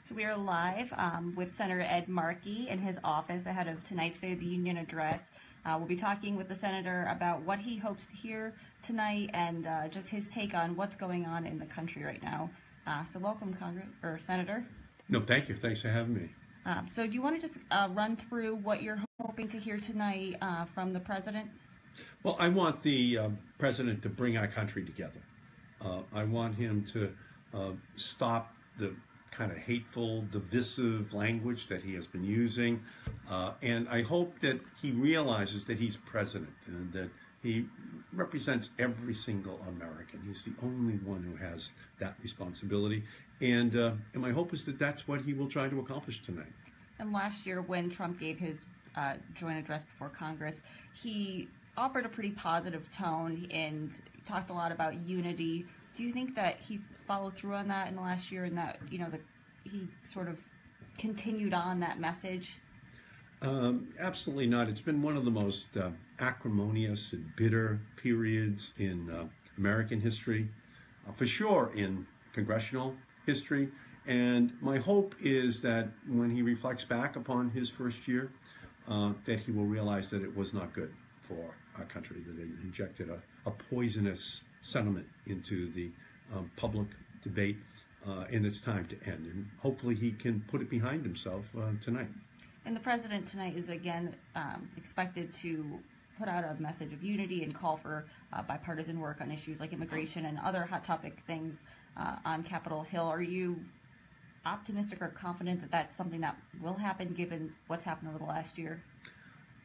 So we are live with Senator Ed Markey in his office ahead of tonight's State of the Union address. We'll be talking with the senator about what he hopes to hear tonight and just his take on what's going on in the country right now. So welcome, Senator. No, thank you. Thanks for having me. So do you want to just run through what you're hoping to hear tonight from the president? Well, I want the president to bring our country together. I want him to stop the kind of hateful, divisive language that he has been using. And I hope that he realizes that he's president and that he represents every single American. He's the only one who has that responsibility. And my hope is that that's what he will try to accomplish tonight. And last year when Trump gave his joint address before Congress, he offered a pretty positive tone and talked a lot about unity. Do you think that he's followed through on that in the last year, and that he sort of continued on that message? Absolutely not. It's been one of the most acrimonious and bitter periods in American history, for sure in congressional history. And my hope is that when he reflects back upon his first year, that he will realize that it was not good for our country, that it injected a poisonous sentiment into the public debate, and it's time to end. And hopefully he can put it behind himself tonight. And the president tonight is again expected to put out a message of unity and call for bipartisan work on issues like immigration and other hot topic things on Capitol Hill. Are you optimistic or confident that that's something that will happen given what's happened over the last year?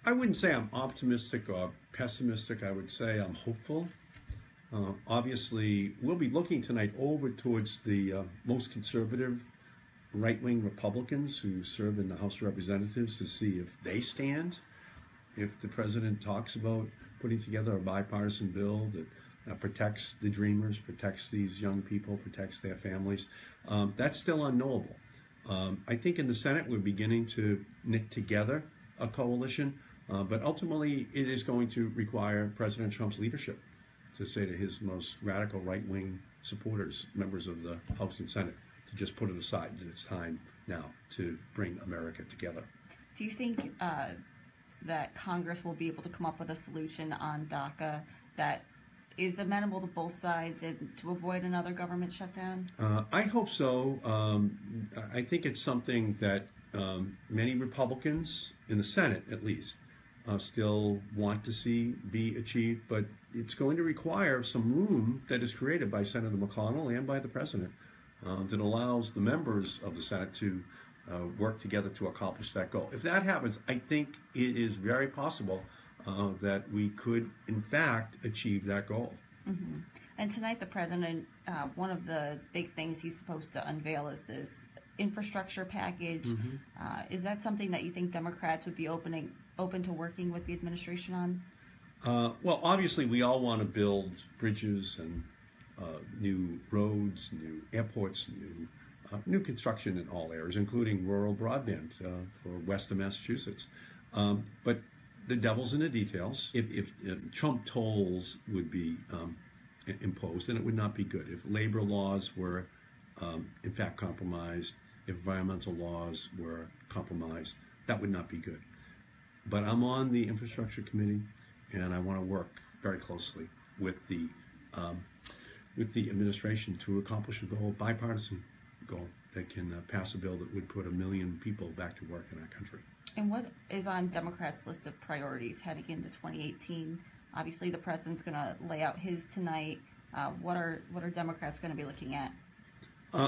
I wouldn't say I'm optimistic or pessimistic. I would say I'm hopeful. Obviously, we'll be looking tonight over towards the most conservative right-wing Republicans who serve in the House of Representatives to see if they stand, if the president talks about putting together a bipartisan bill that protects the dreamers, protects these young people, protects their families. That's still unknowable. I think in the Senate we're beginning to knit together a coalition, but ultimately it is going to require President Trump's leadership to say to his most radical right-wing supporters, members of the House and Senate, to just put it aside, that it's time now to bring America together. Do you think that Congress will be able to come up with a solution on DACA that is amenable to both sides and to avoid another government shutdown? I hope so. I think it's something that many Republicans, in the Senate at least, still want to see be achieved, but it's going to require some room that is created by Senator McConnell and by the President that allows the members of the Senate to work together to accomplish that goal. If that happens, I think it is very possible that we could, in fact, achieve that goal. Mm-hmm. And tonight, the President, one of the big things he's supposed to unveil is this infrastructure package. Mm-hmm. Is that something that you think Democrats would be open to working with the administration on? Well, obviously, we all want to build bridges and new roads, new airports, new construction in all areas, including rural broadband for western Massachusetts. But the devil's in the details. If Trump tolls would be imposed, then it would not be good. If labor laws were, in fact, compromised, if environmental laws were compromised, that would not be good. But I'm on the Infrastructure Committee, and I want to work very closely with the administration to accomplish a goal, bipartisan goal, that can pass a bill that would put 1 million people back to work in our country. And what is on Democrats' list of priorities heading into 2018? Obviously, the president's going to lay out his tonight. What are Democrats going to be looking at?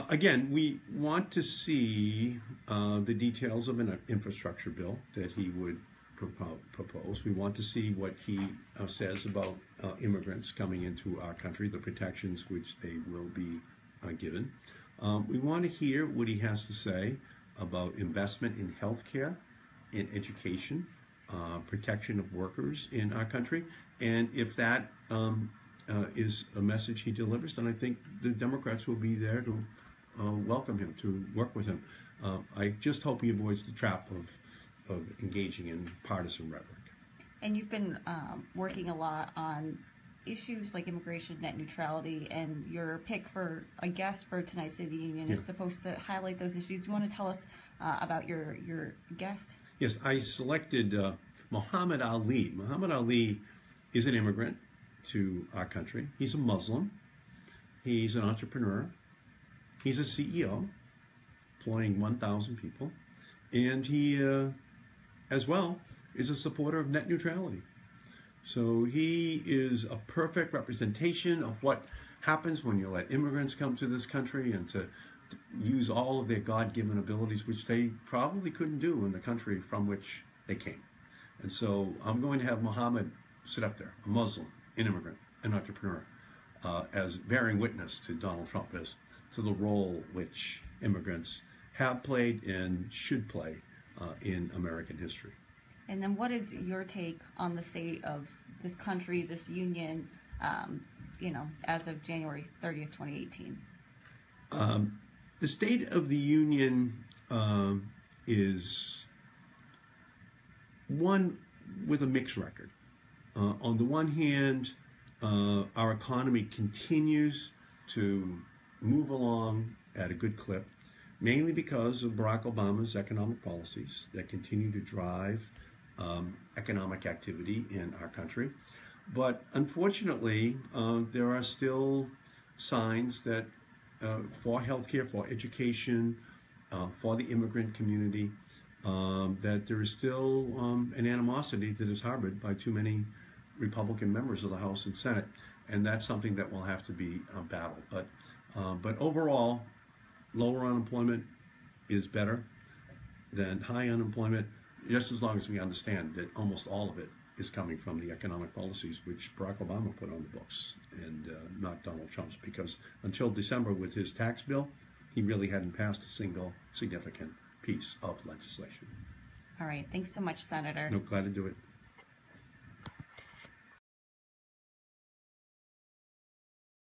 Again, we want to see the details of an infrastructure bill that he would propose. We want to see what he says about immigrants coming into our country, the protections which they will be given. We want to hear what he has to say about investment in health care, in education, protection of workers in our country. And if that is a message he delivers, then I think the Democrats will be there to welcome him, to work with him. I just hope he avoids the trap of engaging in partisan rhetoric. And you've been working a lot on issues like immigration, net neutrality, and your pick for a guest for tonight's State of the Union is supposed to highlight those issues. Do you want to tell us about your guest? Yes, I selected Muhammad Ali. Muhammad Ali is an immigrant to our country. He's a Muslim. He's an entrepreneur. He's a CEO, employing 1,000 people. And he, as well, is a supporter of net neutrality. So he is a perfect representation of what happens when you let immigrants come to this country and to use all of their God-given abilities, which they probably couldn't do in the country from which they came. And so I'm going to have Muhammad sit up there, a Muslim, an immigrant, an entrepreneur, as bearing witness to Donald Trump as to the role which immigrants have played and should play in American history. And then what is your take on the state of this country, this union, as of January 30th, 2018? The State of the Union is one with a mixed record. On the one hand, our economy continues to move along at a good clip, mainly because of Barack Obama's economic policies that continue to drive economic activity in our country. But unfortunately, there are still signs that for healthcare, for education, for the immigrant community, that there is still an animosity that is harbored by too many Republican members of the House and Senate, and that's something that will have to be battled. But overall, lower unemployment is better than high unemployment, just as long as we understand that almost all of it is coming from the economic policies which Barack Obama put on the books and not Donald Trump's, because until December with his tax bill, he really hadn't passed a single significant piece of legislation. All right. Thanks so much, Senator. No, glad to do it.